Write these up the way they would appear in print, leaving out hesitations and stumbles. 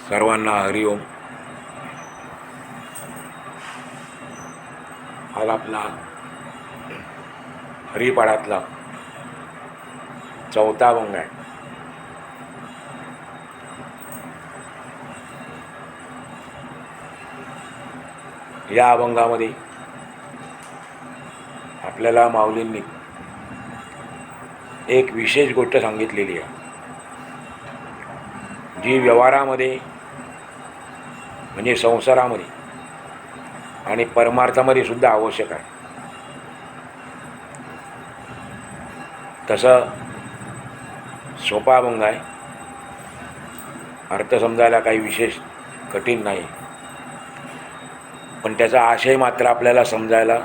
सर्वांना हरिओम. आज आपला हरिपाठातला चौथा अभंग आहे. या अभंगामध्ये आपल्याला माऊलींनी एक विशेष गोष्ट सांगितलेली आहे, जी व्यवहारामध्ये म्हणजे संसारामध्ये आणि परमार्थामध्ये सुद्धा आवश्यक आहे. तसं सोपा अभंग आहे, अर्थ समजायला काही विशेष कठीण नाही, पण त्याचा आशय मात्र आपल्याला समजायला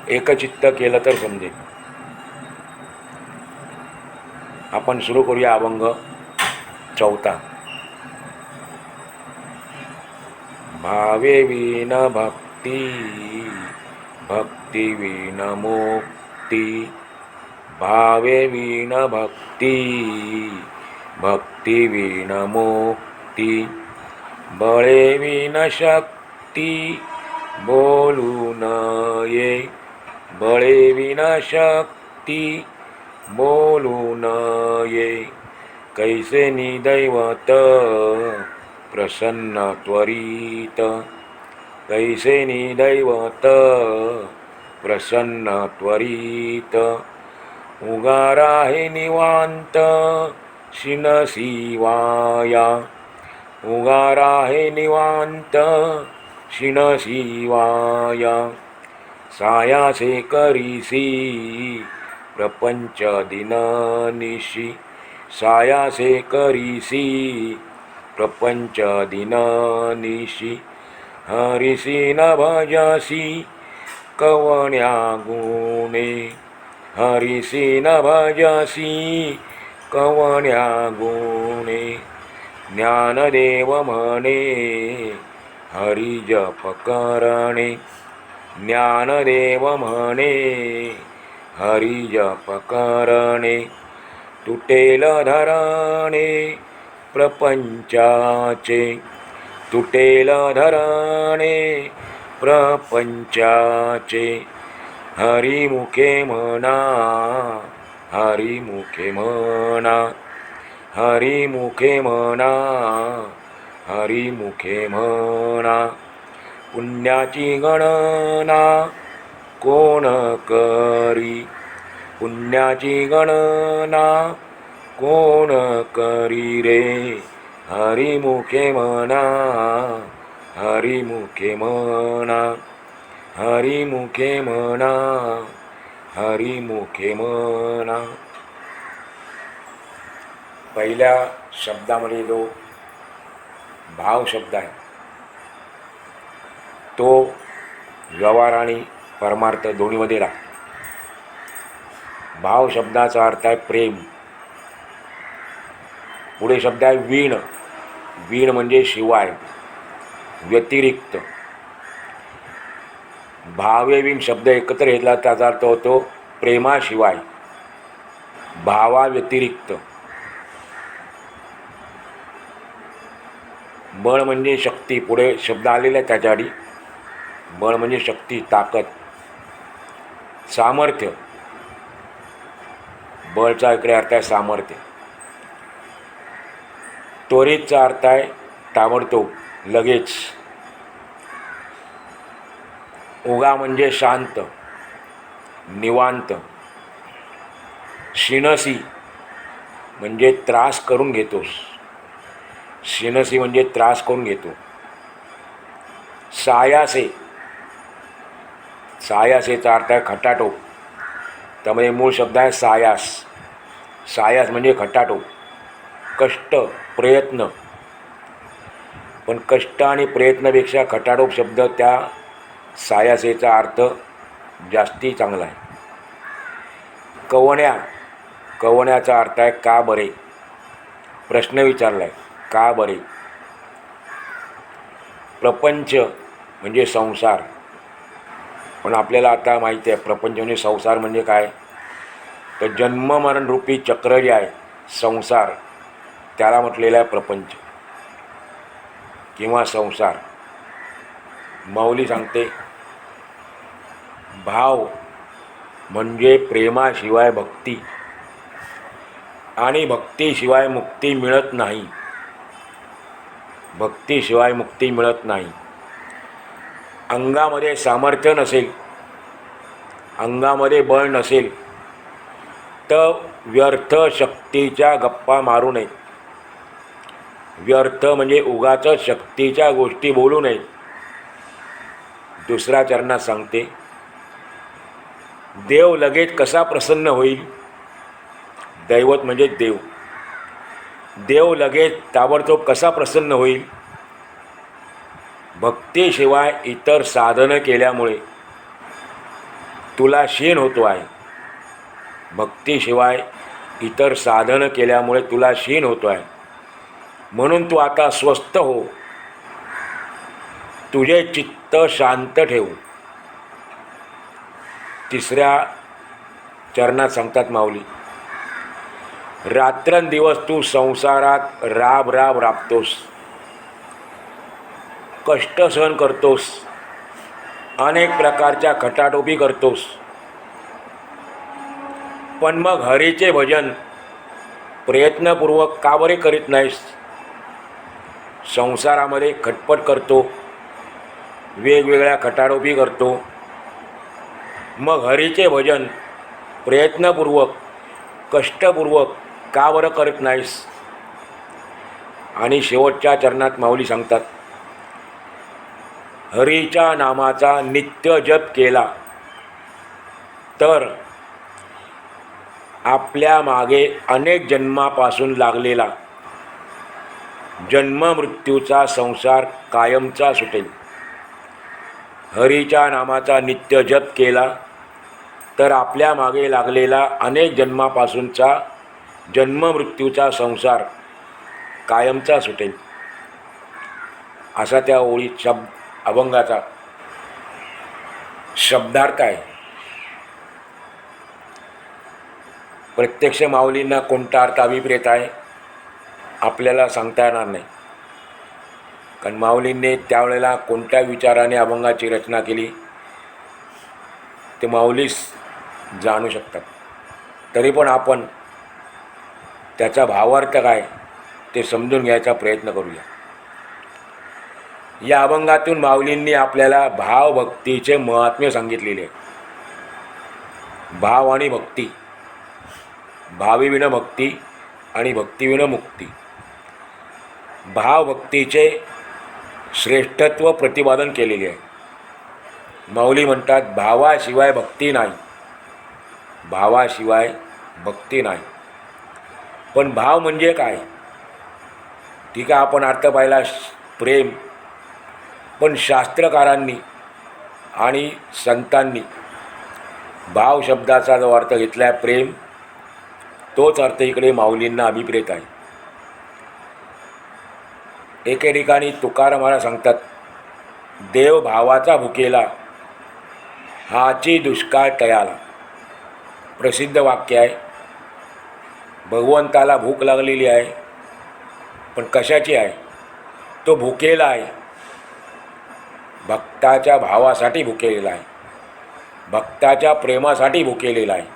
एकचित्त केलं तर समजेल. आपण सुरू करूया अभंग चौथा. भावे विन भक्ती, भक्ती विन मुक्ती. भावे विन भक्ती, भक्ती विन मुक्ती. बळे विन शक्ती, बोलू नये. बळे विन शक्ती, बोलू नये. कैसे निदैवत, प्रसन्न त्वरित. कैसे निदैवत, प्रसन्न त्वरित. उगार आहे निवांत, शिनसी वाया. उगार आहे निवांत, शिनसी वाया. सायासे करीसी, प्रपंच दिननिशी. सायासे करीसी, प्रपंच दिननिशी. हरिसी न भजासी, कवण्या गुणे. हरिसी न भजासी, कवण्या गुणे. ज्ञानदेव म्हणे, हरि जप करणे. ज्ञानदेव म्हणे, हरि जप करणे. तुटेल धरणे, प्रपंचाचे. तुटेल धरणे, प्रपंचाचे. हरिमुखे म्हणा, हरिमुखे म्हणा. हरिमुखे म्हणा, हरिमुखे म्हणा. पुण्याची गणना कोण करी. पुण्याची गणना कोण करी रे. हरिमुखे म्हणा, हरिमुखे म्हणा. हरिमुखे म्हणा, हरिमुखे म्हणा. पहिल्या शब्दामध्ये जो भाव शब्द आहे, तो व्यवहार आणि परमार्थ दोन्हीमध्ये लागतो. भाव शब्दाचा अर्थ आहे प्रेम. पुढे शब्द आहे वीण. वीण म्हणजे शिवाय, व्यतिरिक्त. भावेवीण शब्द एकत्र घेतला त्याचा अर्थ होतो प्रेमाशिवाय, भावा व्यतिरिक्त. बळ म्हणजे शक्ती. पुढे शब्द आलेला आहे त्याच्या आधी. बळ म्हणजे शक्ती, ताकद. सामर्थ्य. बळचा इकडे अर्थ आहे सामर्थ्य. त्वरितचा अर्थ आहे ताबडतोब, लगेच. उगा म्हणजे शांत, निवांत. शिनसी म्हणजे त्रास करून घेतोस. शिनसी म्हणजे त्रास करून घेतो. सायासे. सायासेचा अर्थ आहे खटाटोप. त्यामध्ये मूळ शब्द आहे सायास. सायास म्हणजे खटाटोप, कष्ट, प्रयत्न. पण कष्ट आणि प्रयत्नापेक्षा खटाटोप शब्द त्या सायासेचा अर्थ जास्ती चांगला आहे. कवण्या. कवण्याचा अर्थ आहे का बरे. प्रश्न विचारला आहे, का बरे. प्रपंच म्हणजे संसार. पण आपल्याला आता माहिती आहे प्रपंच म्हणजे संसार म्हणजे काय. तर जन्म मरणरूपी चक्र जे आहे संसार, त्याला म्हटलेला आहे प्रपंच किंवा संसार. माऊली सांगते, भाव म्हणजे प्रेमाशिवाय भक्ती, आणि भक्तीशिवाय मुक्ती मिळत नाही. भक्तीशिवाय मुक्ती मिळत नाही. अंगामध्ये सामर्थ्य नसेल, अंगामध्ये बळ नसेल तर व्यर्थ शक्तीच्या गप्पा मारू नये. व्यर्थ म्हणजे उगाच शक्तीच्या गोष्टी बोलू नये. दुसऱ्या चरणात सांगते, देव लगेच कसा प्रसन्न होईल. दैवत म्हणजे देव. देव लगेच ताबडतोब कसा प्रसन्न होईल. भक्तीशिवाय इतर साधनं केल्यामुळे तुला क्षीण होतो आहे. भक्तीशिवाय इतर साधनं केल्यामुळे तुला क्षीण होतो आहे. म्हणून तू आता स्वस्थ हो, तुझे चित्त शांत ठेव. तिसऱ्या चरणात सांगतात माऊली, रात्रंदिवस तू संसारात राब राबतोस, कष्ट सहन करतोस, अनेक प्रकारच्या खटाटोपी करतोस, पण मग हरीचे भजन प्रयत्नपूर्वक का बरे करीत नाहीस. संसारामध्ये खटपट करतो, वेगवेगळ्या खटाटोपी करतो, मग हरीचे भजन प्रयत्नपूर्वक कष्टपूर्वक का बरं करत नाहीस. आणि शेवटच्या चरणात माऊली सांगतात, हरीच्या नामाचा नित्य जप केला तर आपल्या मागे अनेक जन्मापासून लागलेला जन्ममृत्यूचा संसार कायमचा सुटेल. हरीच्या नामाचा नित्य जप केला तर आपल्या मागे लागलेला अनेक जन्मापासूनचा जन्ममृत्यूचा संसार कायमचा सुटेल. असा त्या ओळीत अभंगाचा शब्दार्थ आहे. प्रत्यक्ष माऊलींना कोणता अर्थ अभिप्रेत आहे आपल्याला सांगता येणार नाही, कारण माऊलींनी त्यावेळेला कोणत्या विचाराने अभंगाची रचना केली ते माऊलीच जाणू शकतात. तरी पण आपण त्याचा भावार्थ काय ते समजून घ्यायचा प्रयत्न करूया. या अभंगातून माऊलींनी आपल्याला भावभक्तीचे महात्म्य सांगितलेले आहे. भाव आणि भक्ती, भावीविण भक्ती आणि भक्तीविण मुक्ती. भावभक्तीचे श्रेष्ठत्व प्रतिपादन केलेले आहे. माऊली म्हणतात, भावाशिवाय भक्ती नाही, भावाशिवाय भक्ती नाही. पण भाव म्हणजे काय? ठीक आहे, आपण अर्थ पाहिला प्रेम, पण शास्त्रकारांनी आणि संतांनी भाव शब्दाचा जो अर्थ घेतला आहे प्रेम, तोच अर्थ इकडे माऊलींना अभिप्रेत आहे. एके ठिकाणी तुकाराम महाराज सांगतात, देव भावाचा भुकेला हाची दुष्काळ तयाला. प्रसिद्ध वाक्य आहे. भगवंताला भूक लागलेली आहे, पण कशाची आहे? तो भुकेला आहे, भक्ताच्या भावासाठी भुकेलेला आहे, भक्ताच्या प्रेमासाठी भुकेलेला आहे.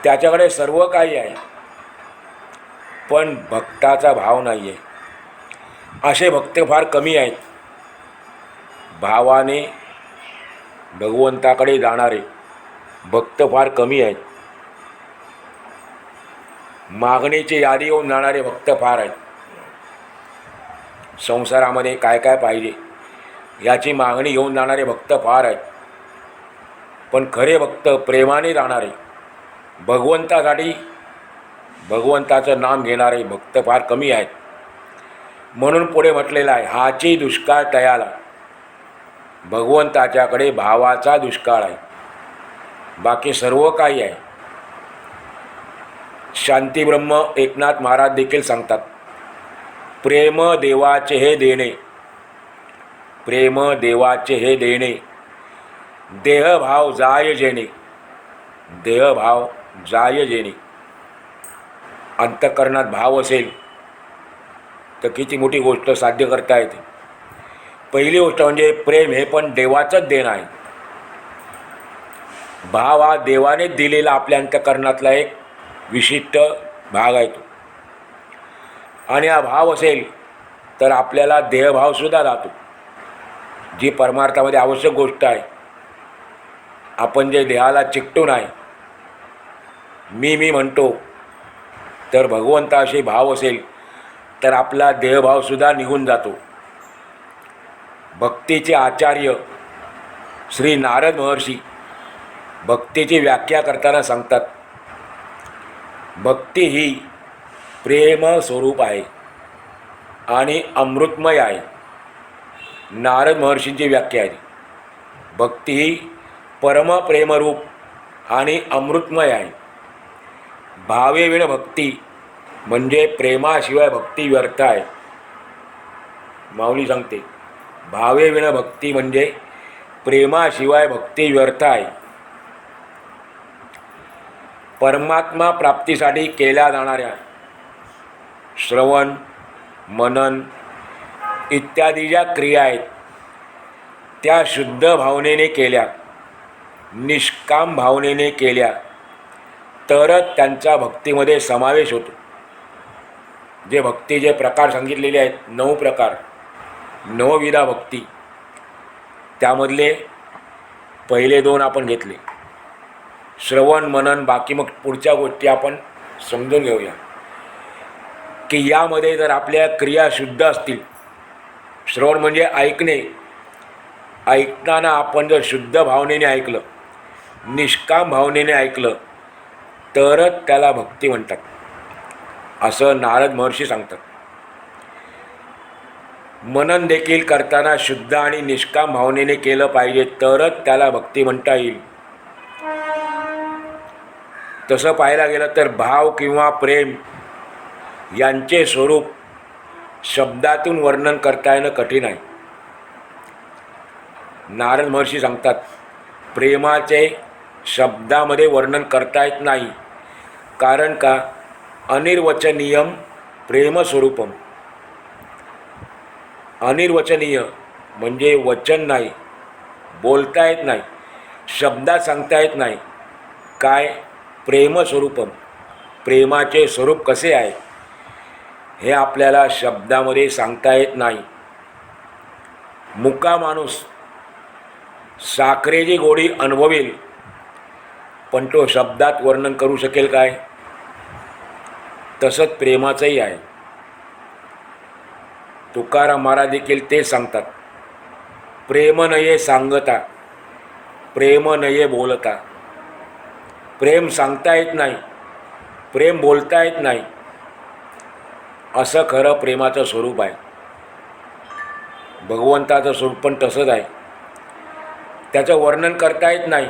त्याच्याकडे सर्व काही आहे, पण भक्ताचा भाव नाही आहे. असे भक्त फार कमी आहेत. भावाने भगवंताकडे जाणारे भक्त फार कमी आहेत. मागणीची यादी येऊन जाणारे भक्त फार आहेत. संसारामध्ये काय काय पाहिजे याची मागणी घेऊन जाणारे भक्त फार आहेत. पण खरे भक्त प्रेमाने जाणारे, भगवंतासाठी भगवंताचं नाम घेणारे भक्त फार कमी आहेत. म्हणून पुढे म्हटलेलं आहे, हाची दुष्काळ तयाला. भगवंताच्याकडे भावाचा दुष्काळ आहे, बाकी सर्व काही आहे. शांतीब्रह्म एकनाथ महाराज देखील सांगतात, प्रेम देवाचे हे देणे, प्रेम देवाचे हे देणे, देहभाव जाय जेणे, देहभाव जाय जेणे. अंतःकरणात भाव असेल तर किती मोठी गोष्ट साध्य करता येते. पहिली गोष्ट म्हणजे प्रेम हे पण देवाचंच देणं आहे. भाव हा देवानेच दिलेला आपल्या अंतःकरणातला एक विशिष्ट भाग आहे तो. आणि हा भाव असेल तर आपल्याला देहभावसुद्धा राहतो, जी परमार्थामध्ये आवश्यक गोष्ट आहे. आपण जे देहाला चिकटून आहे, मी म्हणतो, तर भगवंताशी भाव असेल तर आपला देहभावसुद्धा निघून जातो. भक्तीचे आचार्य श्री नारद महर्षी भक्तीची व्याख्या करताना सांगतात, भक्ती ही प्रेम स्वरूप आहे आणि अमृतमय आहे. नारद महर्षींची व्याख्या आहे. भक्ती ही परमप्रेमरूप आणि अमृतमय आहे. भावेविण भक्ती म्हणजे प्रेमाशिवाय भक्ती व्यर्थ आहे. माऊली सांगते, भावेविण भक्ती म्हणजे प्रेमाशिवाय भक्ती व्यर्थ आहे. परमात्मा प्राप्तीसाठी केल्या जाणाऱ्या श्रवण, मनन इत्यादी ज्या क्रिया आहेत त्या शुद्ध भावनेने केल्या, निष्काम भावनेने केल्या तरच त्यांचा भक्तीमध्ये समावेश होतो. जे भक्तीचे प्रकार सांगितलेले आहेत, 9 प्रकार, 9विधा भक्ती, त्यामधले पहिले 2 आपण घेतले, श्रवण मनन. बाकी मग पुढच्या गोष्टी आपण समजून घेऊया की यामध्ये जर आपल्या क्रिया शुद्ध असतील, श्रवण म्हणजे ऐकणे, ऐकताना आपण जर शुद्ध भावनेने ऐकलं, निष्काम भावनेने ऐकलं तरच त्याला भक्ती म्हणतात, असं नारद महर्षी सांगतात. मनन देखील करताना शुद्ध आणि निष्काम भावनेने केलं पाहिजे तरच त्याला भक्ती म्हणता येईल. तसं पाहायला गेलं तर भाव किंवा प्रेम यांचे स्वरूप शब्दातून वर्णन करता येणं कठीण आहे. नारद महर्षी सांगतात, प्रेमाचे शब्दामध्ये वर्णन करता येत नाही. कारण का? अनिर्वचनीयम प्रेमस्वरूपम. अनिर्वचनीय म्हणजे वचन नाही, बोलता येत नाही, शब्दात सांगता येत नाही. काय? प्रेमस्वरूपम, प्रेमाचे स्वरूप कसे आहे हे आपल्याला शब्दामध्ये सांगता येत नाही. मुका माणूस साखरेची गोडी अनुभवेल, पण तो शब्दात वर्णन करू शकेल काय? तसंच प्रेमाचंही आहे. तुकाराम महाराज देखील ते सांगतात, प्रेम नये सांगता, प्रेम नये बोलता. प्रेम सांगता येत नाही, प्रेम बोलता येत नाही, असं खरं प्रेमाचं स्वरूप आहे. भगवंताचं स्वरूप पण तसंच आहे. त्याचं वर्णन करता येत नाही,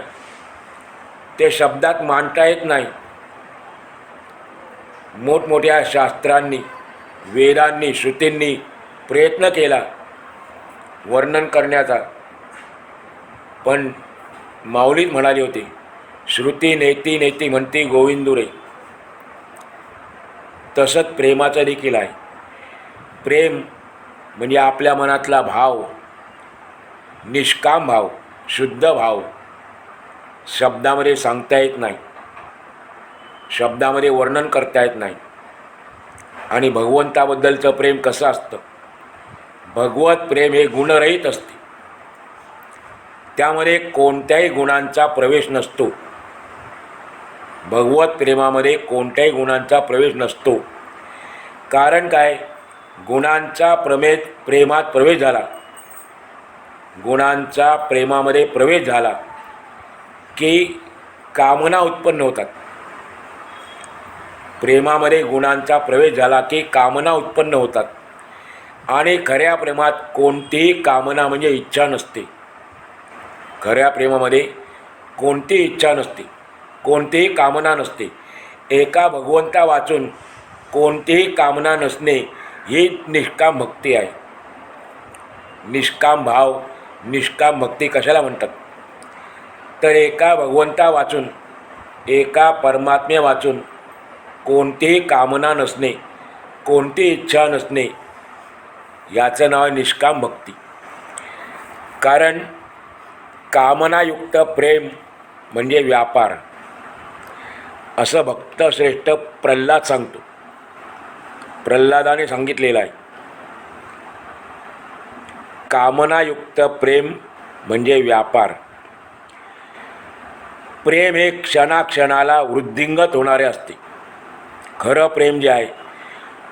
ते शब्दात मांडता येत नाही. मोठमोठ्या शास्त्रांनी, वेदांनी, श्रुतींनी प्रयत्न केला वर्णन करण्याचा, पण माऊलीत म्हणाली होती, श्रुती नेती नेती म्हणती गोविंदुरे. तसंच प्रेमाचं देखील आहे. प्रेम म्हणजे आपल्या मनातला भाव, निष्काम भाव, शुद्ध भाव, शब्दामध्ये सांगता येत नाही, शब्दामध्ये वर्णन करता येत नाही. आणि भगवंताबद्दलचं प्रेम कसं असतं? भगवत प्रेम हे गुणरहित असते. त्यामध्ये कोणत्याही गुणांचा प्रवेश नसतो. भगवत प्रेमामध्ये कोणत्याही गुणांचा प्रवेश नसतो. कारण काय? गुणांचा प्रेमात प्रवेश झाला, गुणांचा प्रेमामध्ये प्रवेश झाला की कामना उत्पन्न होतात. प्रेमामध्ये गुणांचा प्रवेश झाला की कामना उत्पन्न होतात. आणि खऱ्या प्रेमात कोणतीही कामना म्हणजे इच्छा नसते. खऱ्या प्रेमामध्ये कोणतीही इच्छा नसते, कोणतीही कामना नसते. एका भगवंता वाचून कोणतीही कामना नसणे ही निष्काम भक्ती आहे. निष्काम भाव, निष्काम भक्ती कशाला म्हणतात? तर एका भगवंता वाचून, एका परमात्म्या वाचून कोणतीही कामना नसणे, कोणती इच्छा नसणे, याचं नाव आहे निष्काम भक्ती. कारण कामनायुक्त प्रेम म्हणजे व्यापार, असं भक्तश्रेष्ठ प्रल्हाद सांगतो. प्रल्हादाने सांगितलेलं आहे, कामनायुक्त प्रेम म्हणजे व्यापार. प्रेम हे क्षणाक्षणाला वृद्धिंगत होणारे असते. खरं प्रेम जे आहे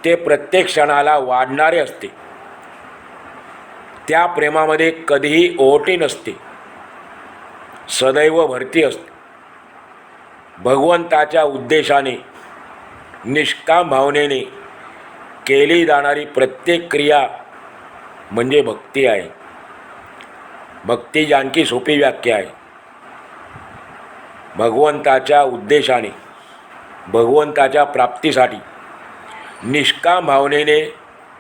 ते प्रत्येक क्षणाला वाढणारे असते. त्या प्रेमामध्ये कधीही ओहोटी नसते, सदैव भरती असते. भगवंताच्या उद्देशाने निष्काम भावनेने केली जाणारी प्रत्येक क्रिया म्हणजे भक्ती आहे. भक्ती जानकी सोपी व्याख्या आहे. भगवंताच्या उद्देशाने, भगवंताच्या प्राप्तीसाठी निष्काम भावनेने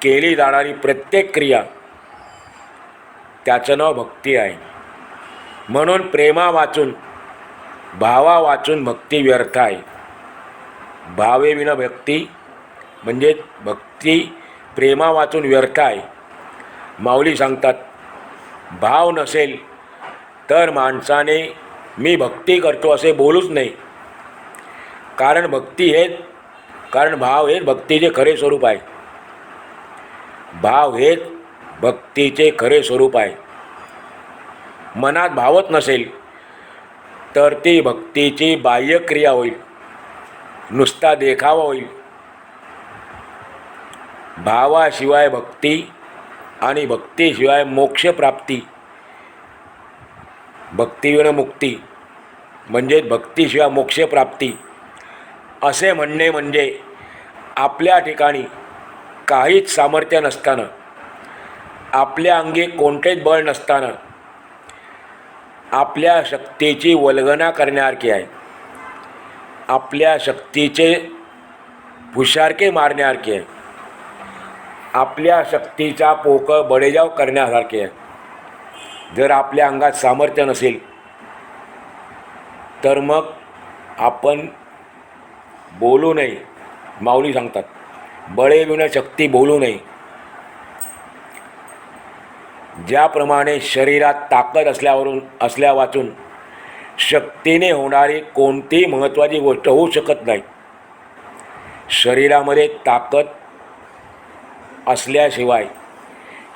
केली जाणारी प्रत्येक क्रिया, त्याचं नाव भक्ती आहे. म्हणून प्रेमा वाचून, भावा वाचून भक्ती व्यर्थ आहे. भावे विना भक्ती म्हणजे भक्ती प्रेमा वाचून व्यर्थ आहे. माऊली सांगतात, भाव नसेल तर माणसाने मी भक्ती करतो असे बोलूच नाही. कारण भाव हेच भक्तीचे खरे स्वरूप आहे. भाव हेच भक्तीचे खरे स्वरूप आहे. मनात भावत नसेल तर ती भक्तीची बाह्यक्रिया होईल, नुसता देखावा होईल. भावाशिवाय भक्ती आणि भक्तीशिवाय मोक्षप्राप्ती, भक्तीविना मुक्ती म्हणजेच भक्तीशिवाय मोक्षप्राप्ती असे म्हणणे म्हणजे आपल्या ठिकाणी काहीच सामर्थ्य नसताना, आपल्या अंगी कोणतेच बळ नसताना आपल्या शक्तीची वल्गना करण्यासारखी आहे. आपल्या शक्तीचे भुशारके मारण्यासारखे आहे. आपल्या शक्तीचा पोकळ बडेजाव करण्यासारखे आहे. जर आपल्या अंगात सामर्थ्य नसेल तर मग आपण बोलू नये. माऊली सांगतात, बळे विना शक्ती बोलू नये. ज्याप्रमाणे शरीरात ताकद असल्या वाचून शक्तीने होणारी कोणतीही महत्त्वाची गोष्ट होऊ शकत नाही. शरीरामध्ये ताकद असल्याशिवाय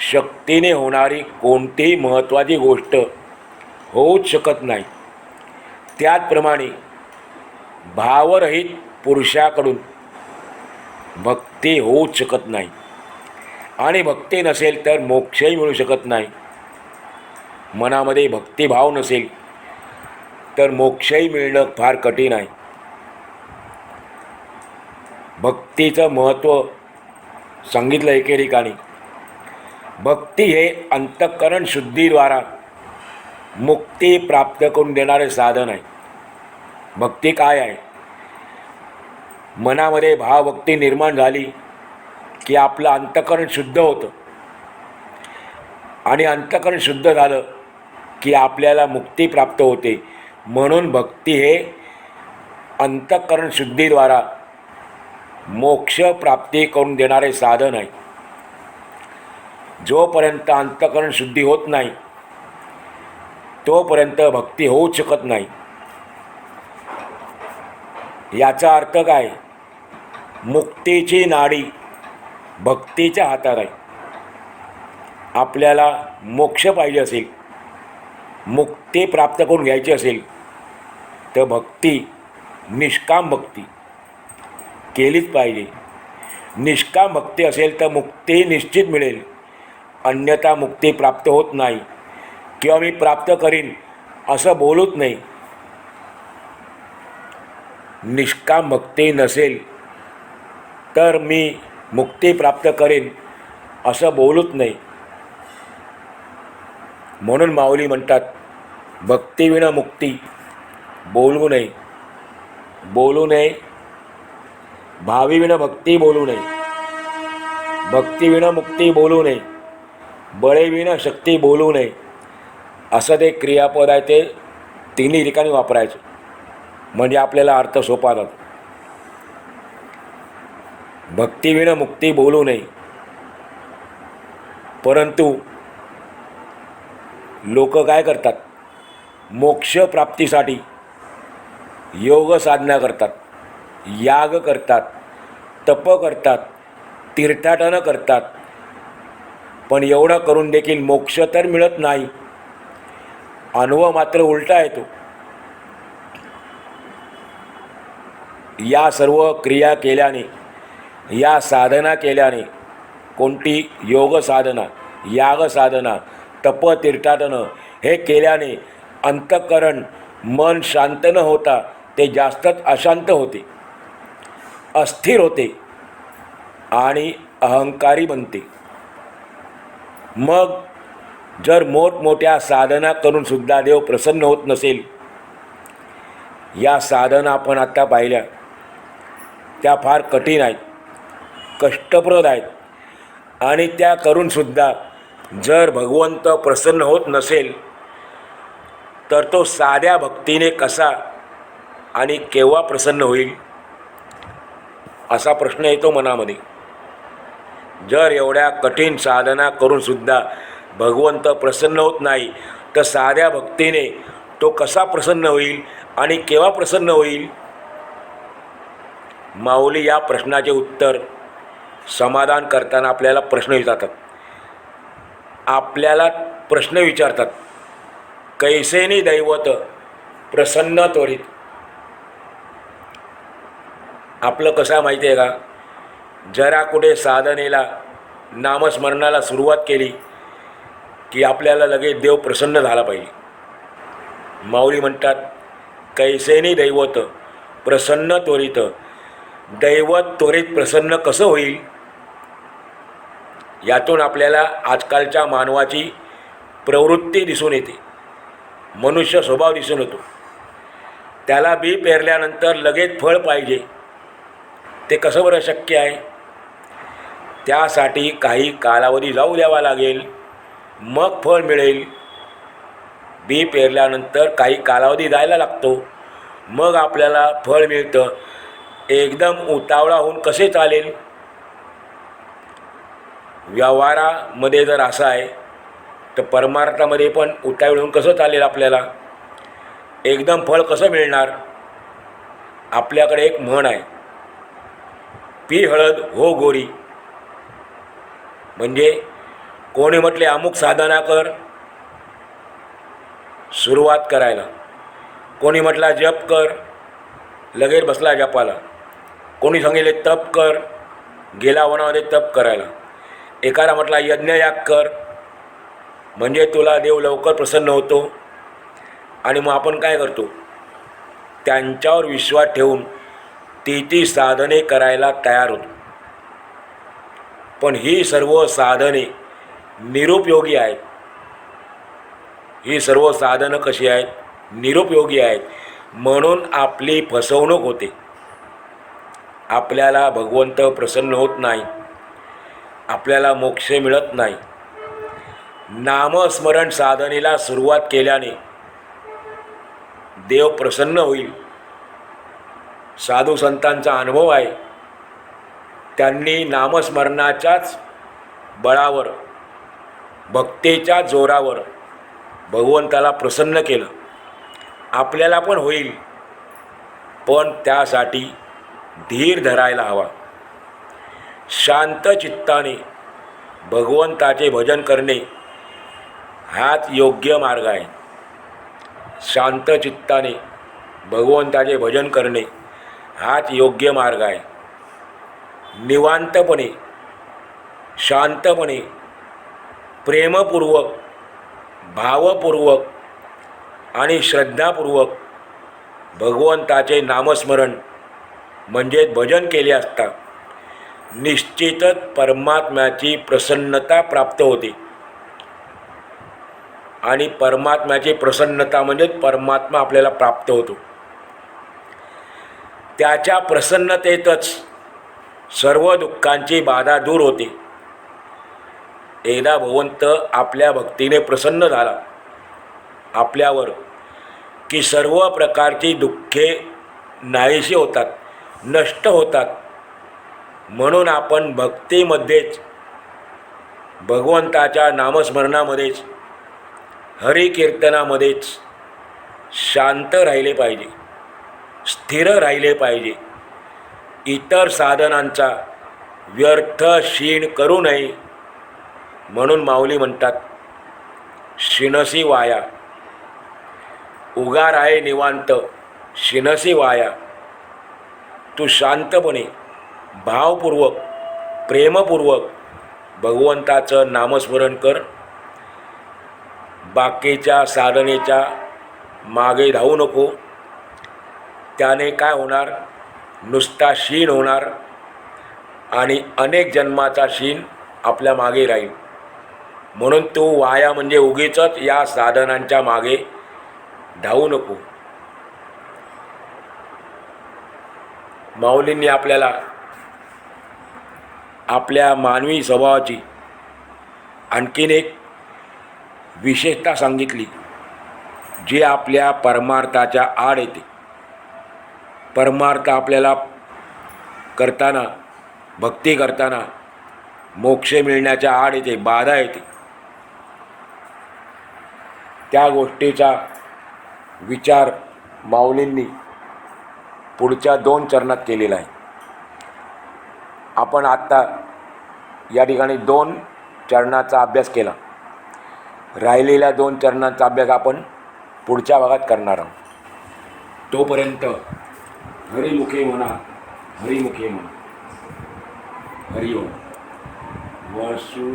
शक्तीने होणारी कोणतीही महत्त्वाची गोष्ट होऊच शकत नाही. त्याचप्रमाणे भावरहित पुरुषाकडून भक्ती होऊच शकत नाही. आणि भक्ती नसेल तर मोक्षही मिळू शकत नाही. मनामध्ये भक्तिभाव नसेल तर मोक्षही मिळणं फार कठीण आहे. भक्तीचं महत्त्व सांगितलं एके ठिकाणी. भक्ती हे अंतःकरण शुद्धीद्वारा मुक्ती प्राप्त करून देणारे साधन आहे. भक्ती काय आहे? मनामध्ये भावभक्ती निर्माण झाली की आपलं अंतःकरण शुद्ध होतं. आणि अंतःकरण शुद्ध झालं की आपल्याला मुक्ती प्राप्त होते. म्हणून भक्ती हे अंतःकरण शुद्धीद्वारा मोक्ष प्राप्ती करून देणारे साधन आहे. जोपर्यंत अंतःकरण शुद्धी होत नाही तोपर्यंत भक्ती होऊच शकत नाही. याचा अर्थ काय? मुक्तीची नाडी भक्तीच्या हातात आहे. आपल्याला मोक्ष पाहिजे असेल, मुक्ती प्राप्त करून घ्यायची असेल तर भक्ती, निष्काम भक्ती केलीच पाहिजे. निष्काम भक्ती असेल तर मुक्ती निश्चित मिळेल. अन्यथा मुक्ती प्राप्त होत नाही. किंवा मी प्राप्त करीन असं बोलूच नाही. निष्काम भक्ती नसेल तर मी मुक्ती प्राप्त करेन असं बोलूच नाही. म्हणून माऊली म्हणतात, भक्तीविना मुक्ती बोलू नये. बोलू नये. भावीविना भक्ती बोलू नये. भक्तीविना मुक्ती बोलू नये. बळेविना शक्ती बोलू नये. असं ते क्रियापद आहे, ते तिन्ही ठिकाणी वापरायचं म्हणजे आपल्याला अर्थ सोपा जातो. भक्तीविण मुक्ती बोलू नये, परंतु लोक काय करतात, मोक्ष प्राप्तीसाठी योग साधना करतात, याग करतात, तप करतात, तीर्थाटनं करतात, पण एवढं करून देखील मोक्ष तर मिळत नाही. अनुभव मात्र उलटा येतो. या सर्व क्रिया केल्याने, या साधना केल्याने, कोणती योग साधना, याग साधना, तप तीर्थाटनं हे केल्याने अंतःकरण मन शांत न होता ते जास्तच अशांत होते, अस्थिर होते आणि अहंकारी बनते. मग जर मोठमोठ्या साधना करून सुद्धा देव प्रसन्न होत नसेल, या साधना आपण आत्ता पाहिल्या त्या फार कठीण आहेत, कष्टप्रद आहेत आणि त्या करूनसुद्धा जर भगवंत प्रसन्न होत नसेल तर तो साध्या भक्तीने कसा आणि केव्हा प्रसन्न होईल असा प्रश्न येतो मनामध्ये. जर एवढ्या कठीण साधना करूनसुद्धा भगवंत प्रसन्न होत नाही तर साध्या भक्तीने तो कसा प्रसन्न होईल आणि केव्हा प्रसन्न होईल? माऊली या प्रश्नाचे उत्तर समाधान करताना आपल्याला प्रश्न विचारतात. आपल्याला प्रश्न विचारतात, कैसेनी दैवत प्रसन्न त्वरित. आपलं कसं माहिती आहे का, जरा कुठे साधनेला नामस्मरणाला सुरुवात केली की आपल्याला लगेच देव प्रसन्न झाला पाहिजे. माऊली म्हणतात, कैसेनी दैवत प्रसन्न त्वरित. दैवत त्वरित प्रसन्न कसं होईल? यातून आपल्याला आजकालच्या मानवाची प्रवृत्ती दिसून येते, मनुष्य स्वभाव दिसून येतो. त्याला बी पेरल्यानंतर लगेच फळ पाहिजे, ते कसं बरं शक्य आहे? त्यासाठी काही कालावधी जाऊ द्यावा लागेल, मग फळ मिळेल. बी पेरल्यानंतर काही कालावधी जायला लागतो, मग आपल्याला फळ मिळतं. एकदम उतावळा होऊन कसे चालेल? व्यवहारामध्ये जर असं आहे तर परमार्थामध्ये पण उतावळ होऊन कसं चालेल? आपल्याला एकदम फळ कसं मिळणार? आपल्याकडे एक म्हण आहे, पी हळद हो गोरी. म्हणजे कोणी म्हटले अमुक साधना कर, सुरुवात करायला. कोणी म्हटला जप कर, लगेच बसला जपाला. कोणी सांगितले तप कर, गेला वनामध्ये तप करायला. एखादा म्हटला यज्ञयाग कर, म्हणजे तुला देव लवकर प्रसन्न होतो. आणि मग आपण काय करतो? त्यांच्यावर विश्वास ठेवून ती साधने करायला तयार होतो. पण ही सर्व साधने निरुपयोगी आहेत. ही सर्व साधनं कशी आहेत? निरुपयोगी आहेत. म्हणून आपली फसवणूक होते. आपल्याला भगवंत प्रसन्न होत नाही, आपल्याला मोक्ष मिळत नाही. नामस्मरण साधनेला सुरुवात केल्याने देव प्रसन्न होईल. साधू संतांचा अनुभव आहे, त्यांनी नामस्मरणाच्याच बळावर, भक्तीच्या जोरावर भगवंताला प्रसन्न केलं. आपल्याला पण होईल, पण त्यासाठी धीर धरायला हवा. शांत चित्ताने भगवंताचे भजन करणे हाच योग्य मार्ग आहे. शांत चित्ताने भगवंताचे भजन करणे हाच योग्य मार्ग आहे. निवांतपणे, शांतपणे, प्रेमपूर्वक, भावपूर्वक आणि श्रद्धापूर्वक भगवंताचे नामस्मरण म्हणजे भजन केले असता निश्चितच परमात्म्याची प्रसन्नता प्राप्त होते. आणि परमात्म्याची प्रसन्नता म्हणजे परमात्मा आपल्याला प्राप्त होतो. त्याच्या प्रसन्नतेतच सर्व दुःखांची बाधा दूर होते. एकदा भगवंत आपल्या भक्तीने प्रसन्न झाला आपल्यावर की सर्व प्रकारची दुःखे नाहीशी होतात, नष्ट होतात. म्हणून आपण भक्तीमध्येच, भगवंताच्या नामस्मरणामध्येच, हरिकीर्तनामध्येच शांत राहिले पाहिजे, स्थिर राहिले पाहिजे. इतर साधनांचा व्यर्थ शीण करू नये. म्हणून माऊली म्हणतात, शिनसी वाया, उगार आहे निवांत शिनसी वाया. तू शांतपणे, भावपूर्वक, प्रेमपूर्वक भगवंताचं नामस्मरण कर. बाकीच्या साधनेच्या मागे धावू नको. त्याने काय होणार? नुसता शीण होणार आणि अनेक जन्माचा शीण आपल्या मागे राहील. म्हणून तू वाया म्हणजे उगीचच या साधनांच्या मागे धावू नको. माऊलींनी आपल्याला आपल्या मानवी स्वभावाची आणखीन एक विशेषता सांगितली, जी आपल्या परमार्थाच्या आड येते. परमार्थ आपल्याला करताना, भक्ती करताना मोक्ष मिळण्याच्या आड येते, बाधा येते. त्या गोष्टीचा विचार माऊलींनी पुढच्या 2 चरणात केलेला आहे. आपण आत्ता या ठिकाणी 2 चरणाचा अभ्यास केला. राहिलेल्या 2 चरणांचा अभ्यास आपण पुढच्या भागात करणार आहोत. तोपर्यंत हरिमुखे म्हणा, हरिमुखे म्हणा. हरिओम. वसु